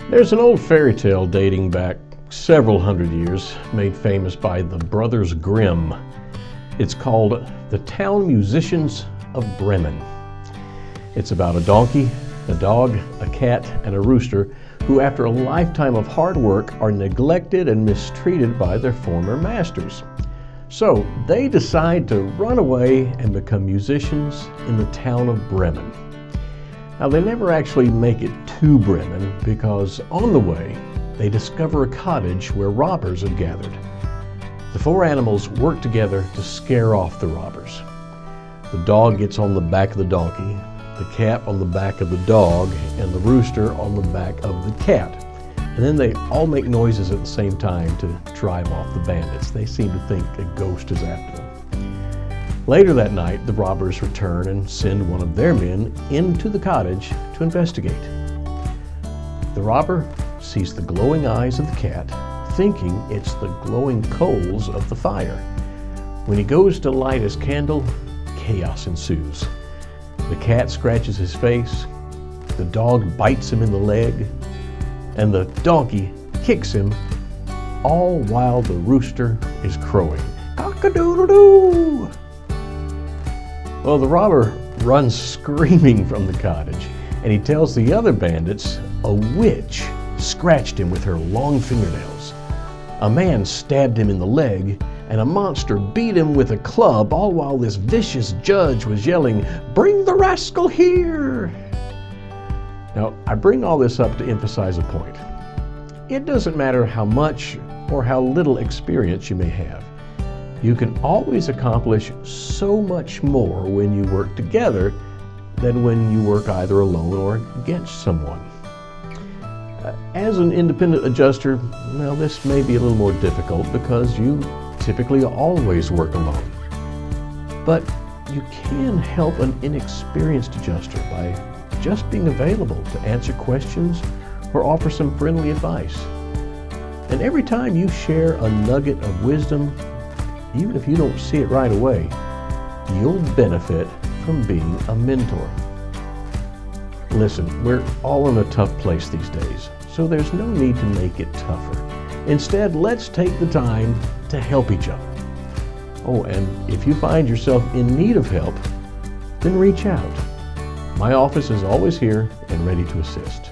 There's an old fairy tale dating back several hundred years, made famous by the Brothers Grimm. It's called The Town Musicians of Bremen. It's about a donkey, a dog, a cat, and a rooster who, after a lifetime of hard work, are neglected and mistreated by their former masters. So they decide to run away and become musicians in the town of Bremen. Now, they never actually make it to Bremen because on the way they discover a cottage where robbers have gathered. The four animals work together to scare off the robbers. The dog gets on the back of the donkey, the cat on the back of the dog, and the rooster on the back of the cat. And then they all make noises at the same time to drive off the bandits. They seem to think a ghost is after them. Later that night, the robbers return and send one of their men into the cottage to investigate. The robber sees the glowing eyes of the cat, thinking it's the glowing coals of the fire. When he goes to light his candle, chaos ensues. The cat scratches his face, the dog bites him in the leg, and the donkey kicks him, all while the rooster is crowing. Cock-a-doodle-doo! Well, the robber runs screaming from the cottage, and he tells the other bandits a witch scratched him with her long fingernails. A man stabbed him in the leg, and a monster beat him with a club, all while this vicious judge was yelling, "Bring the rascal here!" Now, I bring all this up to emphasize a point. It doesn't matter how much or how little experience you may have. You can always accomplish so much more when you work together than when you work either alone or against someone. As an independent adjuster, well, this may be a little more difficult because you typically always work alone. But you can help an inexperienced adjuster by just being available to answer questions or offer some friendly advice. And every time you share a nugget of wisdom, even if you don't see it right away, you'll benefit from being a mentor. Listen, we're all in a tough place these days, so there's no need to make it tougher. Instead, let's take the time to help each other. Oh, and if you find yourself in need of help, then reach out. My office is always here and ready to assist.